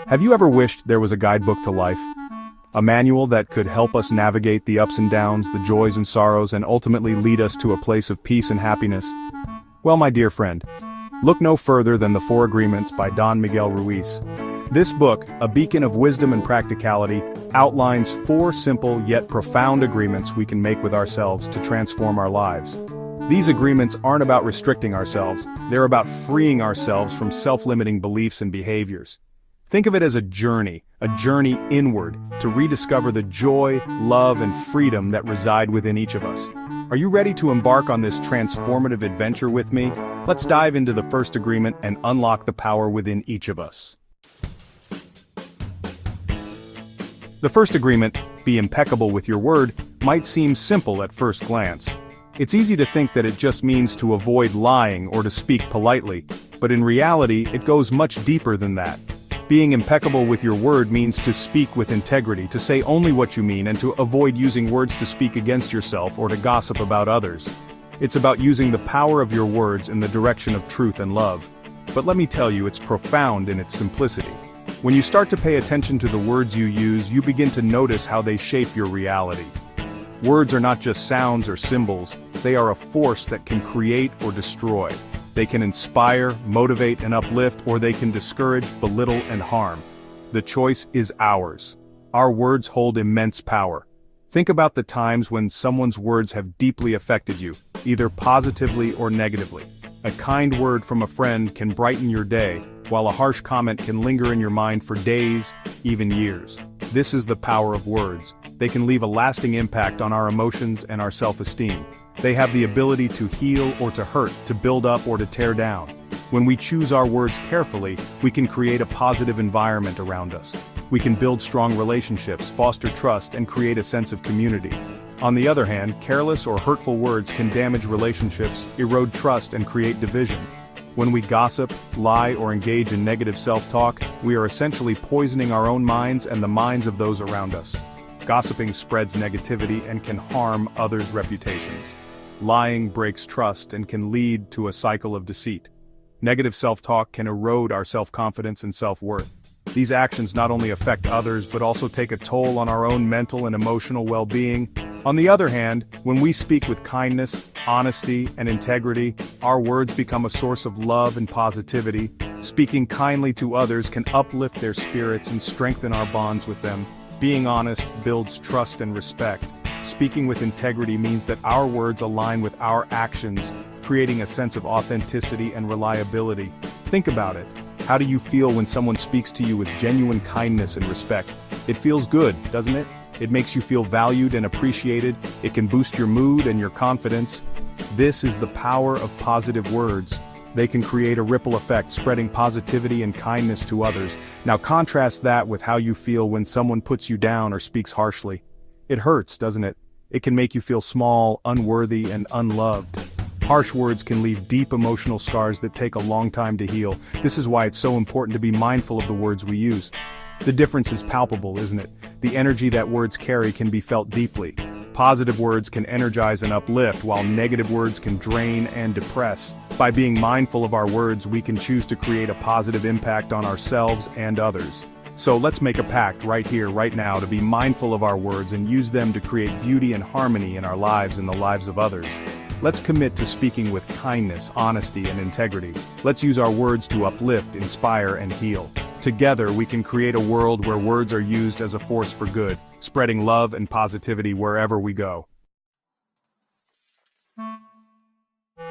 Have you ever wished there was a guidebook to life? A manual that could help us navigate the ups and downs, the joys and sorrows, and ultimately lead us to a place of peace and happiness? Well, my dear friend, look no further than The Four Agreements by Don Miguel Ruiz. This book, a beacon of wisdom and practicality, outlines 4 simple yet profound agreements we can make with ourselves to transform our lives. These agreements aren't about restricting ourselves, they're about freeing ourselves from self-limiting beliefs and behaviors. Think of it as a journey inward, to rediscover the joy, love, and freedom that reside within each of us. Are you ready to embark on this transformative adventure with me? Let's dive into the first agreement and unlock the power within each of us. The first agreement, be impeccable with your word, might seem simple at first glance. It's easy to think that it just means to avoid lying or to speak politely, but in reality, it goes much deeper than that. Being impeccable with your word means to speak with integrity, to say only what you mean, and to avoid using words to speak against yourself or to gossip about others. It's about using the power of your words in the direction of truth and love. But let me tell you, it's profound in its simplicity. When you start to pay attention to the words you use, you begin to notice how they shape your reality. Words are not just sounds or symbols, they are a force that can create or destroy. They can inspire, motivate, and uplift, or they can discourage, belittle, and harm. The choice is ours. Our words hold immense power. Think about the times when someone's words have deeply affected you, either positively or negatively. A kind word from a friend can brighten your day, while a harsh comment can linger in your mind for days, even years. This is the power of words. They can leave a lasting impact on our emotions and our self-esteem. They have the ability to heal or to hurt, to build up or to tear down. When we choose our words carefully, we can create a positive environment around us. We can build strong relationships, foster trust, and create a sense of community. On the other hand, careless or hurtful words can damage relationships, erode trust, and create division. When we gossip, lie, or engage in negative self-talk, we are essentially poisoning our own minds and the minds of those around us. Gossiping spreads negativity and can harm others' reputations. Lying breaks trust and can lead to a cycle of deceit. Negative self-talk can erode our self-confidence and self-worth. These actions not only affect others but also take a toll on our own mental and emotional well-being. On the other hand, when we speak with kindness, honesty, and integrity, our words become a source of love and positivity. Speaking kindly to others can uplift their spirits and strengthen our bonds with them. Being honest builds trust and respect. Speaking with integrity means that our words align with our actions, creating a sense of authenticity and reliability. Think about it. How do you feel when someone speaks to you with genuine kindness and respect? It feels good, doesn't it? It makes you feel valued and appreciated. It can boost your mood and your confidence. This is the power of positive words. They can create a ripple effect, spreading positivity and kindness to others. Now contrast that with how you feel when someone puts you down or speaks harshly. It hurts, doesn't it? It can make you feel small, unworthy, and unloved. Harsh words can leave deep emotional scars that take a long time to heal. This is why it's so important to be mindful of the words we use. The difference is palpable, isn't it? The energy that words carry can be felt deeply. Positive words can energize and uplift, while negative words can drain and depress. By being mindful of our words, we can choose to create a positive impact on ourselves and others. So let's make a pact right here, right now, to be mindful of our words and use them to create beauty and harmony in our lives and the lives of others. Let's commit to speaking with kindness, honesty, and integrity. Let's use our words to uplift, inspire, and heal. Together, we can create a world where words are used as a force for good, spreading love and positivity wherever we go.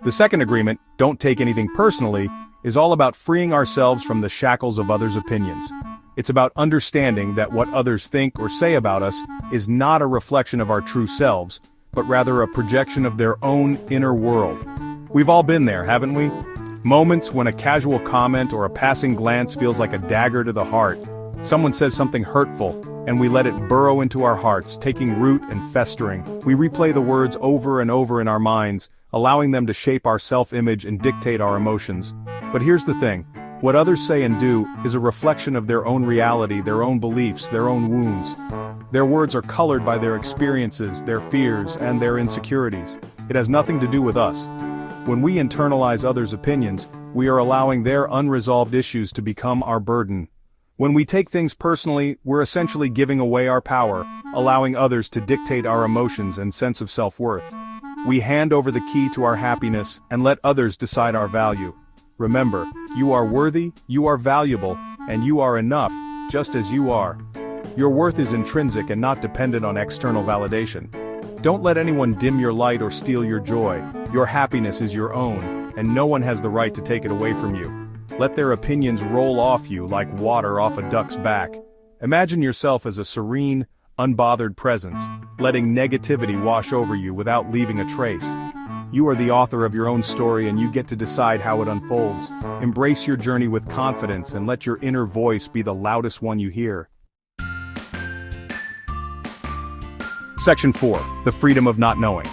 The second agreement, don't take anything personally, is all about freeing ourselves from the shackles of others' opinions. It's about understanding that what others think or say about us is not a reflection of our true selves, but rather a projection of their own inner world. We've all been there, haven't we? Moments when a casual comment or a passing glance feels like a dagger to the heart. Someone says something hurtful, and we let it burrow into our hearts, taking root and festering. We replay the words over and over in our minds, allowing them to shape our self-image and dictate our emotions. But here's the thing. What others say and do is a reflection of their own reality, their own beliefs, their own wounds. Their words are colored by their experiences, their fears, and their insecurities. It has nothing to do with us. When we internalize others' opinions, we are allowing their unresolved issues to become our burden. When we take things personally, we're essentially giving away our power, allowing others to dictate our emotions and sense of self-worth. We hand over the key to our happiness and let others decide our value. Remember, you are worthy, you are valuable, and you are enough, just as you are. Your worth is intrinsic and not dependent on external validation. Don't let anyone dim your light or steal your joy. Your happiness is your own, and no one has the right to take it away from you. Let their opinions roll off you like water off a duck's back. Imagine yourself as a serene, unbothered presence, letting negativity wash over you without leaving a trace. You are the author of your own story and you get to decide how it unfolds. Embrace your journey with confidence and let your inner voice be the loudest one you hear. Section 4. The freedom of not knowing.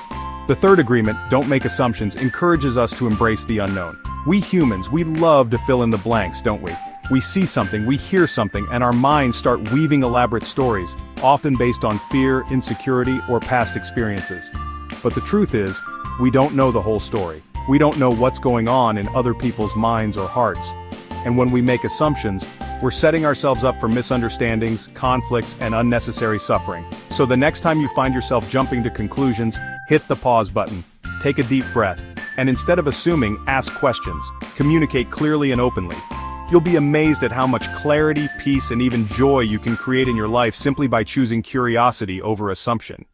The third agreement, don't make assumptions, encourages us to embrace the unknown. We humans, we love to fill in the blanks, don't we? We see something, we hear something, and our minds start weaving elaborate stories, often based on fear, insecurity, or past experiences. But the truth is, we don't know the whole story. We don't know what's going on in other people's minds or hearts. And when we make assumptions, we're setting ourselves up for misunderstandings, conflicts, and unnecessary suffering. So the next time you find yourself jumping to conclusions, hit the pause button, take a deep breath, and instead of assuming, ask questions, communicate clearly and openly. You'll be amazed at how much clarity, peace, and even joy you can create in your life simply by choosing curiosity over assumption.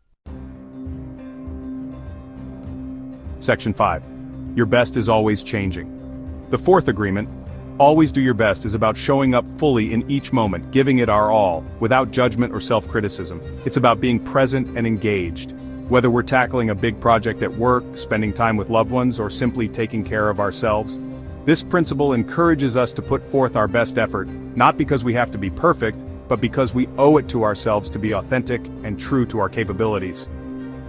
Section 5. Your best is always changing. The fourth agreement, always do your best, is about showing up fully in each moment, giving it our all, without judgment or self-criticism. It's about being present and engaged. Whether we're tackling a big project at work, spending time with loved ones, or simply taking care of ourselves, this principle encourages us to put forth our best effort, not because we have to be perfect, but because we owe it to ourselves to be authentic and true to our capabilities.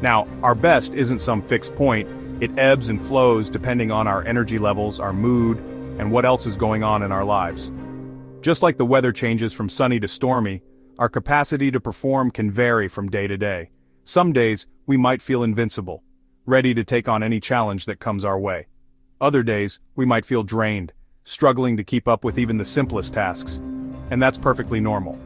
Now, our best isn't some fixed point, it ebbs and flows depending on our energy levels, our mood, and what else is going on in our lives. Just like the weather changes from sunny to stormy, our capacity to perform can vary from day to day. Some days, we might feel invincible, ready to take on any challenge that comes our way. Other days, we might feel drained, struggling to keep up with even the simplest tasks. And that's perfectly normal.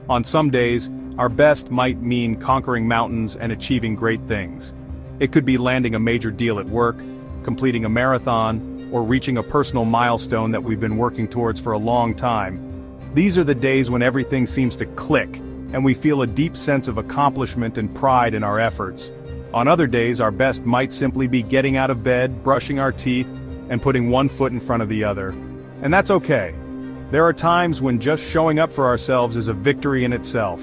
On some days, our best might mean conquering mountains and achieving great things. It could be landing a major deal at work, completing a marathon, or reaching a personal milestone that we've been working towards for a long time. These are the days when everything seems to click, and we feel a deep sense of accomplishment and pride in our efforts. On other days, our best might simply be getting out of bed, brushing our teeth, and putting one foot in front of the other. And that's okay. There are times when just showing up for ourselves is a victory in itself.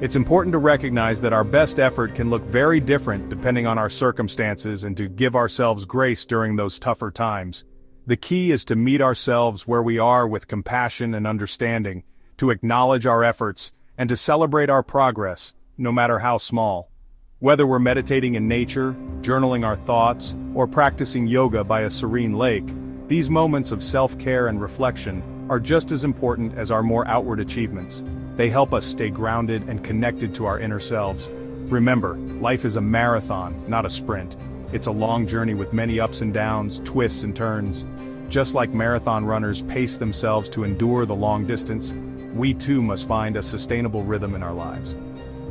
It's important to recognize that our best effort can look very different depending on our circumstances and to give ourselves grace during those tougher times. The key is to meet ourselves where we are with compassion and understanding, to acknowledge our efforts, and to celebrate our progress, no matter how small. Whether we're meditating in nature, journaling our thoughts, or practicing yoga by a serene lake, these moments of self-care and reflection are just as important as our more outward achievements. They help us stay grounded and connected to our inner selves. Remember, life is a marathon, not a sprint. It's a long journey with many ups and downs, twists and turns. Just like marathon runners pace themselves to endure the long distance, we too must find a sustainable rhythm in our lives.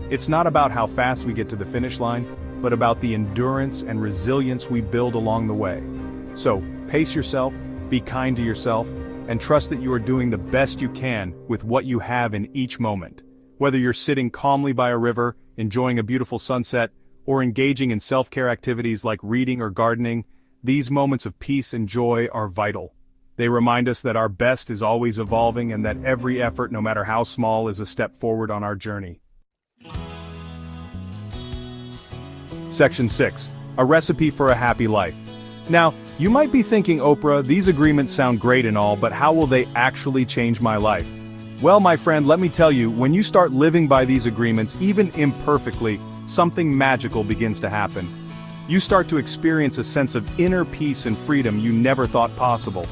It's not about how fast we get to the finish line, but about the endurance and resilience we build along the way. So, pace yourself, be kind to yourself, and trust that you are doing the best you can with what you have in each moment. Whether you're sitting calmly by a river, enjoying a beautiful sunset, or engaging in self-care activities like reading or gardening, these moments of peace and joy are vital. They remind us that our best is always evolving and that every effort, no matter how small, is a step forward on our journey. Section 6. A recipe for a happy life. Now, you might be thinking, Oprah, these agreements sound great and all, but how will they actually change my life? Well, my friend, let me tell you, when you start living by these agreements, even imperfectly, something magical begins to happen. You start to experience a sense of inner peace and freedom you never thought possible.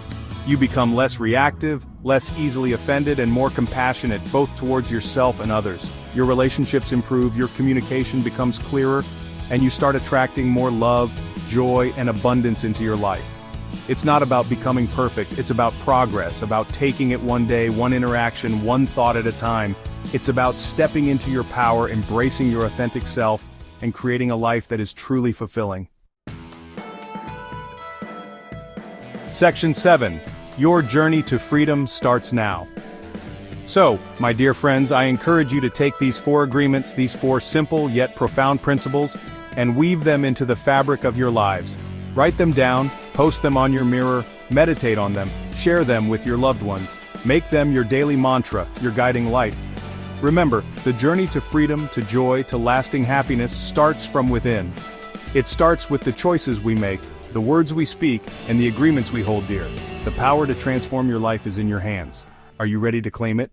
You become less reactive, less easily offended, and more compassionate both towards yourself and others. Your relationships improve, your communication becomes clearer, and you start attracting more love, joy, and abundance into your life. It's not about becoming perfect, it's about progress, about taking it one day, one interaction, one thought at a time. It's about stepping into your power, embracing your authentic self, and creating a life that is truly fulfilling. Section 7. Your journey to freedom starts now. So, my dear friends, I encourage you to take these 4 agreements, these 4 simple yet profound principles, and weave them into the fabric of your lives. Write them down, post them on your mirror, meditate on them, share them with your loved ones. Make them your daily mantra, your guiding light. Remember, the journey to freedom, to joy, to lasting happiness starts from within. It starts with the choices we make, the words we speak, and the agreements we hold dear. The power to transform your life is in your hands. Are you ready to claim it?